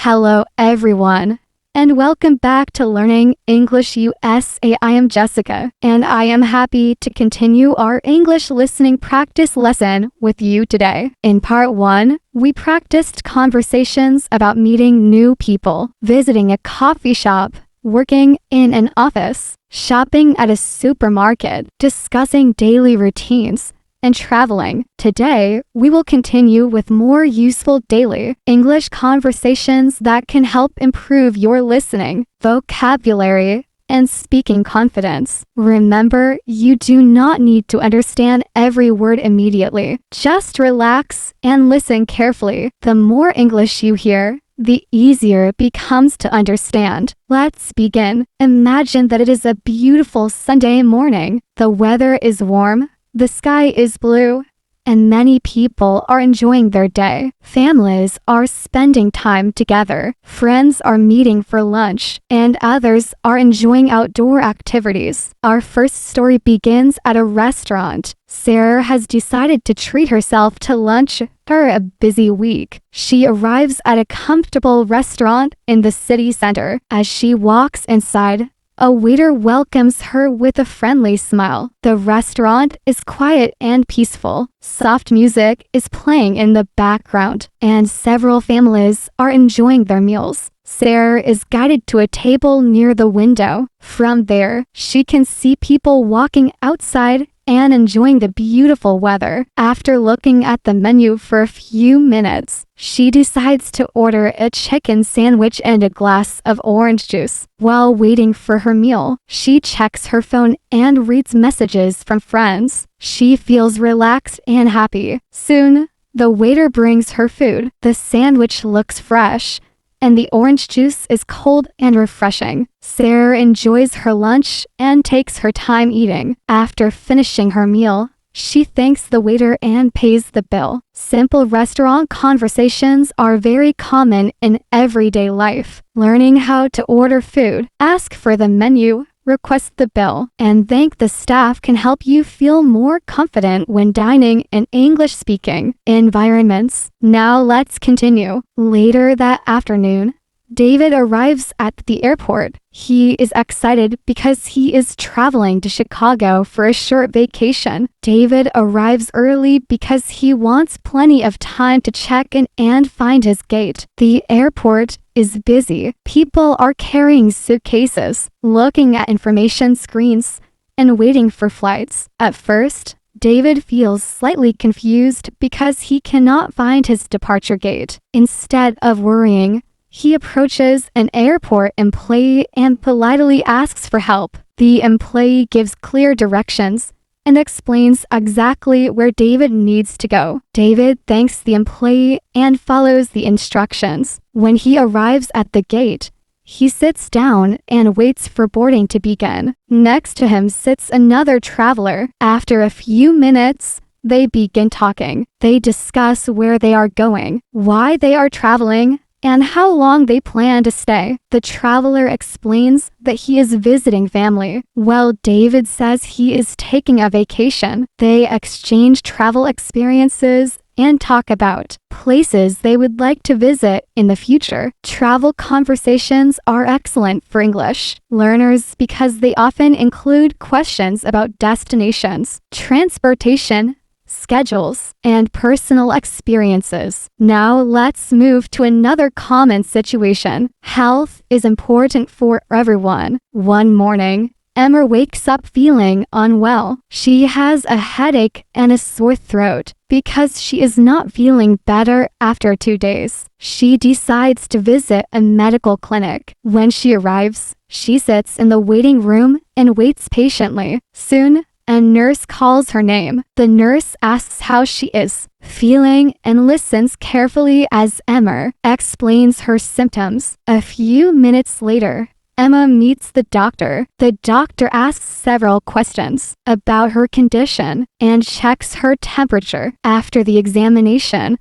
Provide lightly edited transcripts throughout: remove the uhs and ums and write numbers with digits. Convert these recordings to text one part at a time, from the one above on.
Hello everyone, and welcome back to Learning English USA. I am Jessica, and I am happy to continue our English listening practice lesson with you today. In part 1, we practiced conversations about meeting new people, visiting a coffee shop, working in an office, shopping at a supermarket, discussing daily routines, and traveling. Today, we will continue with more useful daily English conversations that can help improve your listening, vocabulary, and speaking confidence. Remember, you do not need to understand every word immediately. Just relax and listen carefully. The more English you hear, the easier it becomes to understand. Let's begin. Imagine that it is a beautiful Sunday morning. The weather is warm, the sky is blue, and many people are enjoying their day. Families are spending time together. Friends are meeting for lunch, and others are enjoying outdoor activities. Our first story begins at a restaurant. Sarah has decided to treat herself to lunch after a busy week. She arrives at a comfortable restaurant in the city center. As she walks inside, a waiter welcomes her with a friendly smile. The restaurant is quiet and peaceful. Soft music is playing in the background, and several families are enjoying their meals. Sarah is guided to a table near the window. From there, she can see people walking outside and enjoying the beautiful weather. After looking at the menu for a few minutes, she decides to order a chicken sandwich and a glass of orange juice. While waiting for her meal, she checks her phone and reads messages from friends. She feels relaxed and happy. Soon, the waiter brings her food. The sandwich looks fresh, and the orange juice is cold and refreshing. Sarah enjoys her lunch and takes her time eating. After finishing her meal, she thanks the waiter and pays the bill. Simple restaurant conversations are very common in everyday life. Learning how to order food, ask for the menu, request the bill, and thank the staff can help you feel more confident when dining in English-speaking environments. Now let's continue. Later that afternoon, David arrives at the airport. He is excited because he is traveling to Chicago for a short vacation. David arrives early because he wants plenty of time to check in and find his gate. The airport is busy. People are carrying suitcases, looking at information screens, and waiting for flights. At first, David feels slightly confused because he cannot find his departure gate. Instead of worrying, he approaches an airport employee and politely asks for help. The employee gives clear directions and explains exactly where David needs to go. David thanks the employee and follows the instructions. When he arrives at the gate, he sits down and waits for boarding to begin. Next to him sits another traveler. After a few minutes, they begin talking. They discuss where they are going, why they are traveling, and how long they plan to stay. The traveler explains that he is visiting family, while David says he is taking a vacation. They exchange travel experiences and talk about places they would like to visit in the future. Travel conversations are excellent for English learners because they often include questions about destinations, transportation, schedules, and personal experiences. Now let's move to another common situation. Health is important for everyone. One morning, Emma wakes up feeling unwell. She has a headache and a sore throat because she is not feeling better after 2 days. She decides to visit a medical clinic. When she arrives, she sits in the waiting room and waits patiently. Soon, a nurse calls her name. The nurse asks how she is feeling and listens carefully as Emma explains her symptoms. A few minutes later, Emma meets the doctor. The doctor asks several questions about her condition and checks her temperature. After the examination,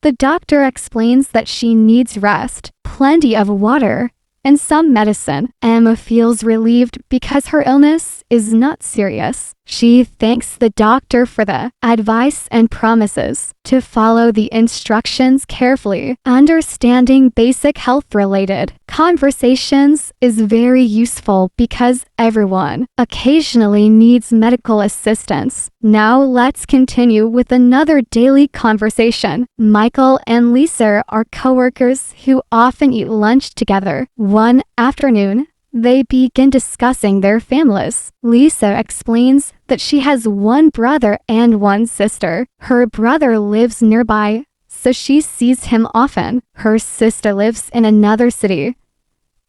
the doctor explains that she needs rest, plenty of water, and some medicine. Emma feels relieved because her illness is not serious. She thanks the doctor for the advice and promises to follow the instructions carefully. Understanding basic health-related conversations is very useful because everyone occasionally needs medical assistance. Now let's continue with another daily conversation. Michael and Lisa are coworkers who often eat lunch together. One afternoon, they begin discussing their families. Lisa explains that she has one brother and one sister. Her brother lives nearby, so she sees him often. Her sister lives in another city,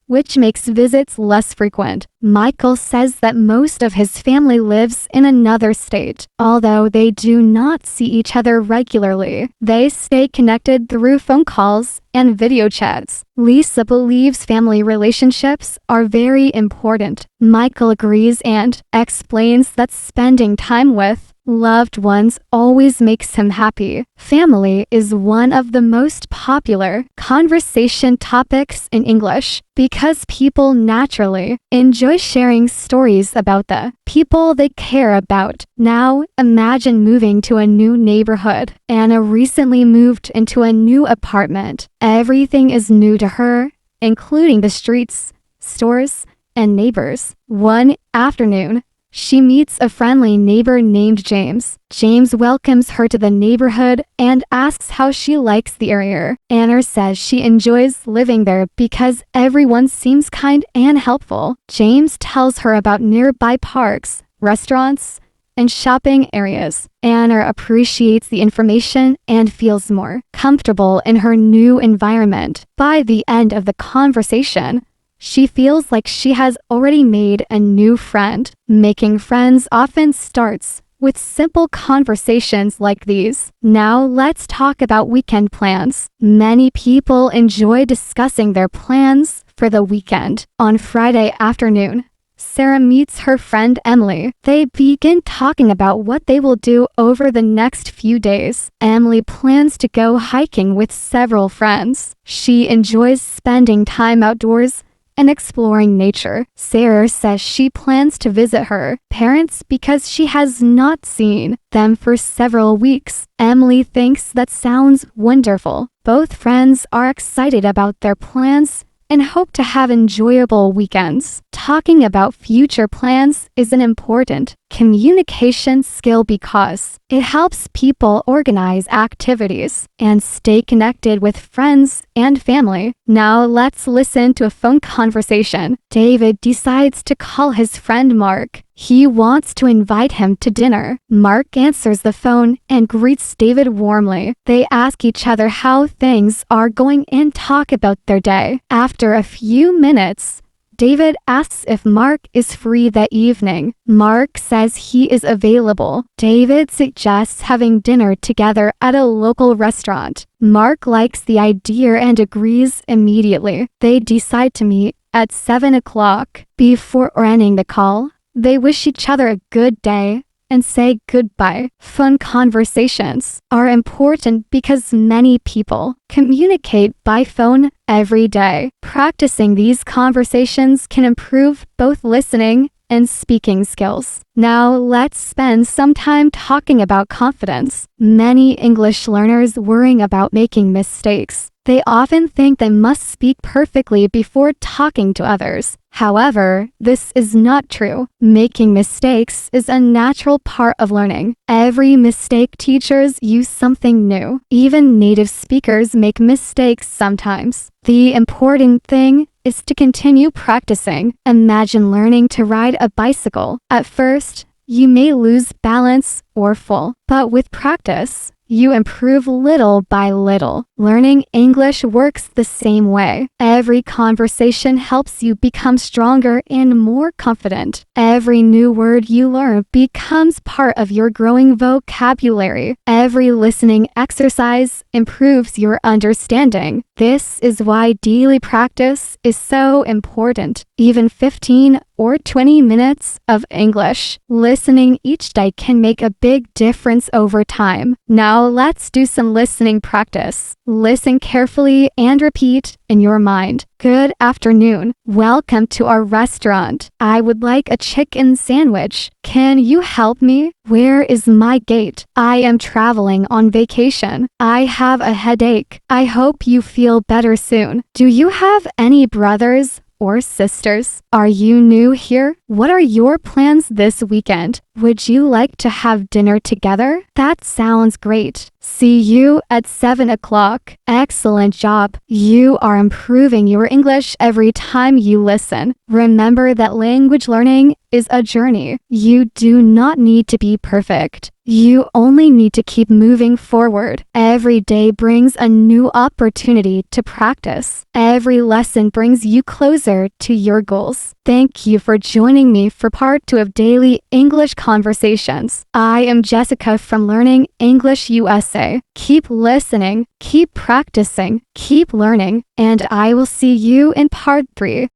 which makes visits less frequent. Michael says that most of his family lives in another state. Although they do not see each other regularly, they stay connected through phone calls and video chats. Lisa believes family relationships are very important. Michael agrees and explains that spending time with loved ones always makes him happy. Family is one of the most popular conversation topics in English because people naturally enjoy sharing stories about the people they care about. Now, imagine moving to a new neighborhood. Anna recently moved into a new apartment. Everything is new to her, including the streets, stores, and neighbors. One afternoon, she meets a friendly neighbor named James. James welcomes her to the neighborhood and asks how she likes the area. Anna says she enjoys living there because everyone seems kind and helpful. James tells her about nearby parks, restaurants, and shopping areas. Anna appreciates the information and feels more comfortable in her new environment. By the end of the conversation, she feels like she has already made a new friend. Making friends often starts with simple conversations like these. Now let's talk about weekend plans. Many people enjoy discussing their plans for the weekend. On Friday afternoon, Sarah meets her friend Emily. They begin talking about what they will do over the next few days. Emily plans to go hiking with several friends. She enjoys spending time outdoors and exploring nature. Sarah says she plans to visit her parents because she has not seen them for several weeks. Emily thinks that sounds wonderful. Both friends are excited about their plans and hope to have enjoyable weekends. Talking about future plans is an important communication skill because it helps people organize activities and stay connected with friends and family. Now let's listen to a phone conversation. David decides to call his friend Mark. He wants to invite him to dinner. Mark answers the phone and greets David warmly. They ask each other how things are going and talk about their day. After a few minutes, David asks if Mark is free that evening. Mark says he is available. David suggests having dinner together at a local restaurant. Mark likes the idea and agrees immediately. They decide to meet at 7 o'clock. Before ending the call, they wish each other a good day and say goodbye. Fun conversations are important because many people communicate by phone every day. Practicing these conversations can improve both listening and speaking skills. Now let's spend some time talking about confidence. Many English learners worry about making mistakes. They often think they must speak perfectly before talking to others. However, this is not true. Making mistakes is a natural part of learning. Every mistake teaches you something new. Even native speakers make mistakes sometimes. The important thing is to continue practicing. Imagine learning to ride a bicycle. At first, you may lose balance or fall, but with practice, you improve little by little. Learning English works the same way. Every conversation helps you become stronger and more confident. Every new word you learn becomes part of your growing vocabulary. Every listening exercise improves your understanding. This is why daily practice is so important. Even 15 or 20 minutes of English listening each day can make a big difference over time. Now Now let's do some listening practice. Listen carefully and repeat in your mind. Good afternoon. Welcome to our restaurant. I would like a chicken sandwich. Can you help me? Where is my gate? I am traveling on vacation. I have a headache. I hope you feel better soon. Do you have any brothers or sisters? Are you new here? What are your plans this weekend? Would you like to have dinner together? That sounds great. See you at 7 o'clock. Excellent job. You are improving your English every time you listen. Remember that language learning is a journey. You do not need to be perfect. You only need to keep moving forward. Every day brings a new opportunity to practice. Every lesson brings you closer to your goals. Thank you for joining me for part 2 of Daily English Conversations. I am Jessica from Learning English USA. Keep listening, keep practicing, keep learning, and I will see you in part 3.